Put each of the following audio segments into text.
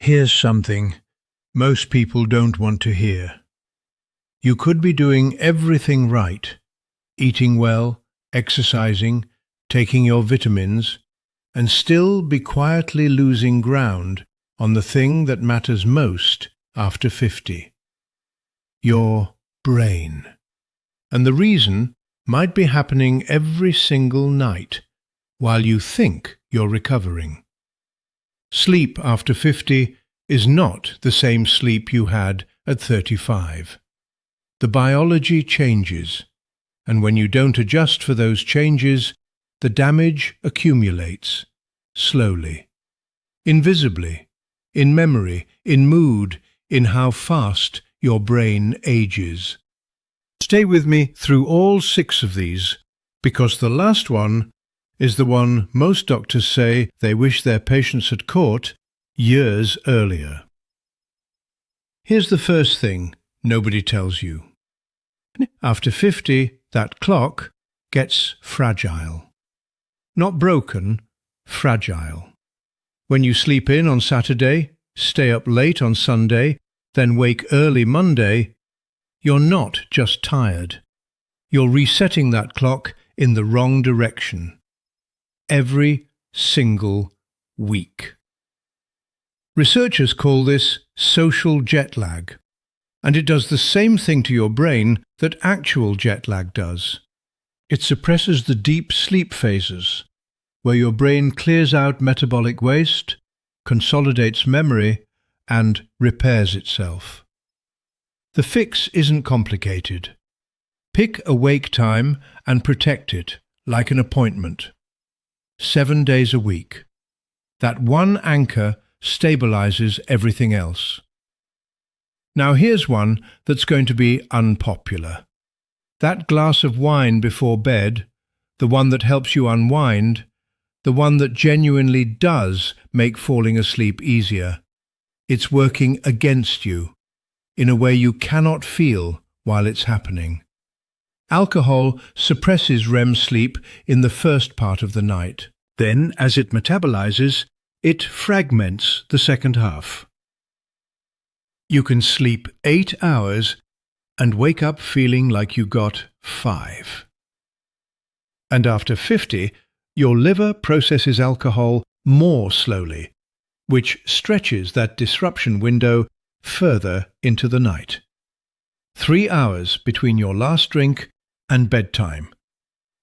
Here's something most people don't want to hear. You could be doing everything right, eating well, exercising, taking your vitamins, and still be quietly losing ground on the thing that matters most after 50. Your brain. And the reason might be happening every single night while you think you're recovering. Sleep after 50 is not the same sleep you had at 35. The biology changes, and when you don't adjust for those changes, the damage accumulates, slowly, invisibly, in memory, in mood, in how fast your brain ages. Stay with me through all 6 of these, because the last one is the one most doctors say they wish their patients had caught years earlier. Here's the first thing nobody tells you. After 50, that clock gets fragile. Not broken, fragile. When you sleep in on Saturday, stay up late on Sunday, then wake early Monday, you're not just tired. You're resetting that clock in the wrong direction. Every single week. Researchers call this social jet lag, and it does the same thing to your brain that actual jet lag does. It suppresses the deep sleep phases, where your brain clears out metabolic waste, consolidates memory, and repairs itself. The fix isn't complicated. Pick a wake time and protect it like an appointment. 7 days a week. That one anchor stabilizes everything else. Now here's one that's going to be unpopular. That glass of wine before bed, the one that helps you unwind, the one that genuinely does make falling asleep easier. It's working against you in a way you cannot feel while it's happening. Alcohol suppresses REM sleep in the first part of the night. Then, as it metabolizes, it fragments the second half. You can sleep 8 hours and wake up feeling like you got 5. And after 50, your liver processes alcohol more slowly, which stretches that disruption window further into the night. 3 hours between your last drink and bedtime.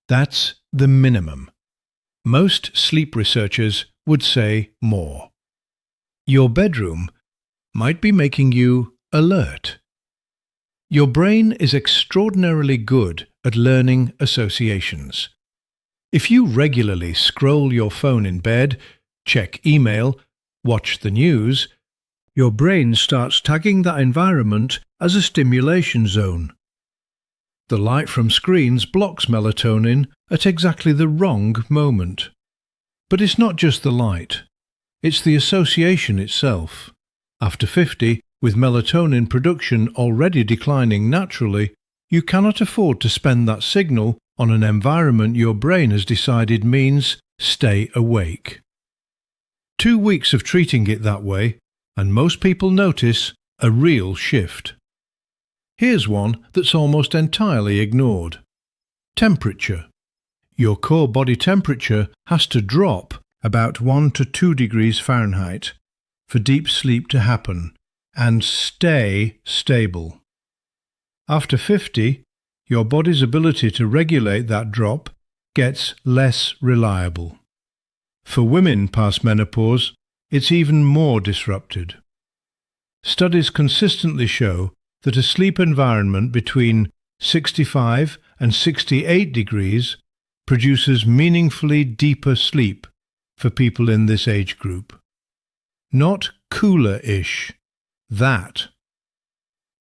That's the minimum. Most sleep researchers would say more. Your bedroom might be making you alert. Your brain is extraordinarily good at learning associations. If you regularly scroll your phone in bed, check email, watch the news, your brain starts tagging that environment as a stimulation zone. The light from screens blocks melatonin at exactly the wrong moment. But it's not just the light. It's the association itself. After 50, with melatonin production already declining naturally, you cannot afford to spend that signal on an environment your brain has decided means stay awake. 2 weeks of treating it that way, and most people notice a real shift. Here's one that's almost entirely ignored. Temperature. Your core body temperature has to drop about 1 to 2 degrees Fahrenheit for deep sleep to happen and stay stable. After 50, your body's ability to regulate that drop gets less reliable. For women past menopause, it's even more disrupted. Studies consistently show that a sleep environment between 65 and 68 degrees produces meaningfully deeper sleep for people in this age group. Not cooler-ish, that.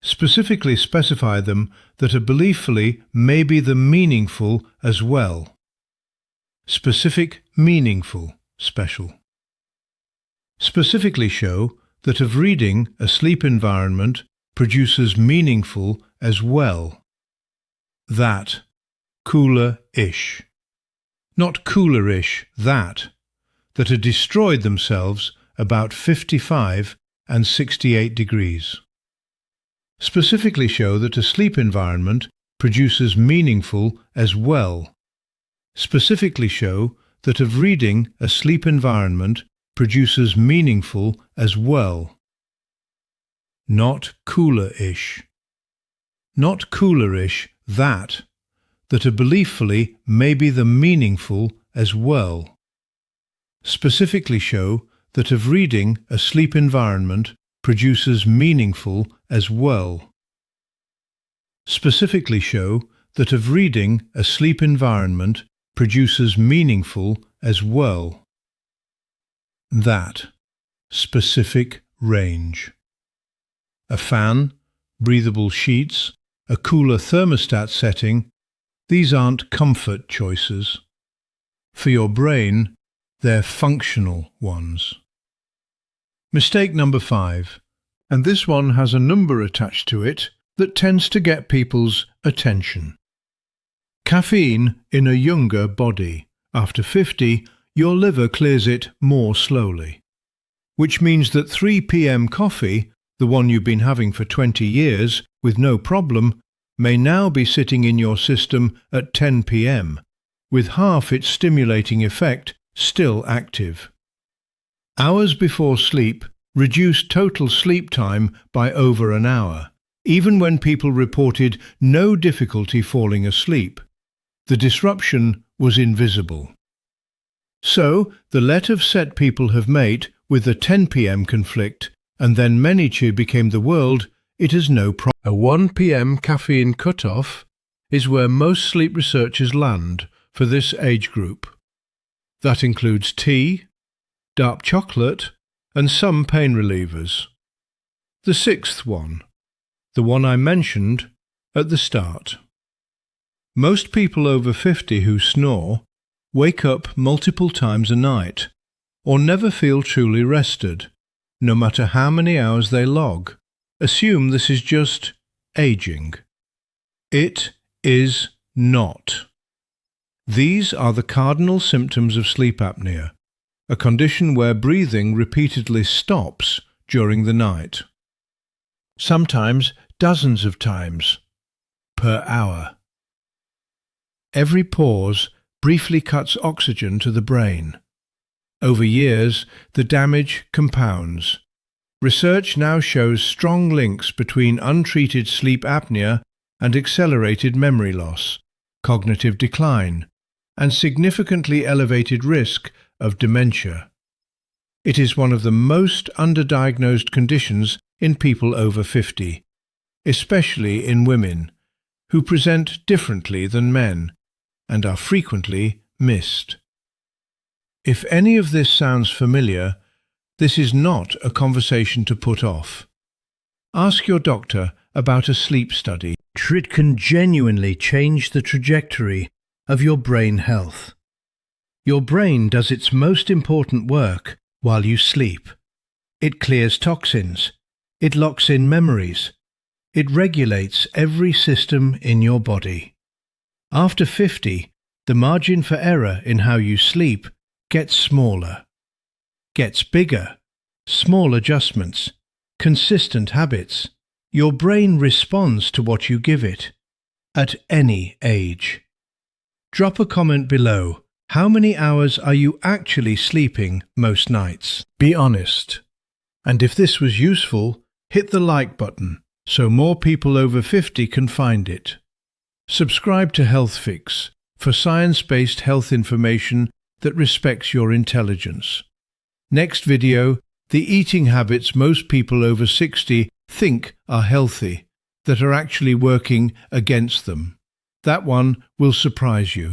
Specifically specify them that are believefully may be the meaningful as well. Specific, meaningful, special. Specifically show that of reading a sleep environment produces meaningful as well. That. Cooler-ish. Not cooler-ish, that are destroyed themselves about 55 and 68 degrees. Specifically show that a sleep environment produces meaningful as well. Specifically show that of reading a sleep environment produces meaningful as well. Not cooler-ish. Not cooler-ish that a belieffully may be the meaningful as well. Specifically show that of reading a sleep environment produces meaningful as well. Specifically show that of reading a sleep environment produces meaningful as well. That. Specific range. A fan, breathable sheets, a cooler thermostat setting, these aren't comfort choices. For your brain, they're functional ones. Mistake number 5, and this one has a number attached to it that tends to get people's attention. Caffeine in a younger body. After 50, your liver clears it more slowly. Which means that 3 p.m. coffee, the one you've been having for 20 years with no problem, may now be sitting in your system at 10 p.m., with half its stimulating effect still active. Hours before sleep reduce total sleep time by over an hour, even when people reported no difficulty falling asleep. The disruption was invisible. So, the let of set people have made with the 10 p.m. conflict, and then Menichi became the world, it is no problem. A 1 p.m. caffeine cutoff is where most sleep researchers land for this age group. That includes tea, dark chocolate, and some pain relievers. The 6th one, the one I mentioned at the start. Most people over 50 who snore wake up multiple times a night, or never feel truly rested, no matter how many hours they log. Assume this is just aging. It is not. These are the cardinal symptoms of sleep apnea, a condition where breathing repeatedly stops during the night. Sometimes dozens of times per hour. Every pause briefly cuts oxygen to the brain. Over years, the damage compounds. Research now shows strong links between untreated sleep apnea and accelerated memory loss, cognitive decline, and significantly elevated risk of dementia. It is one of the most underdiagnosed conditions in people over 50, especially in women, who present differently than men and are frequently missed. If any of this sounds familiar, this is not a conversation to put off. Ask your doctor about a sleep study. It can genuinely change the trajectory of your brain health. Your brain does its most important work while you sleep. It clears toxins. It locks in memories. It regulates every system in your body. After 50, the margin for error in how you sleep gets smaller. Gets bigger, small adjustments, consistent habits. Your brain responds to what you give it, at any age. Drop a comment below. How many hours are you actually sleeping most nights? Be honest. And if this was useful, hit the like button so more people over 50 can find it. Subscribe to Health Fix for science-based health information that respects your intelligence. Next video, the eating habits most people over 60 think are healthy, that are actually working against them. That one will surprise you.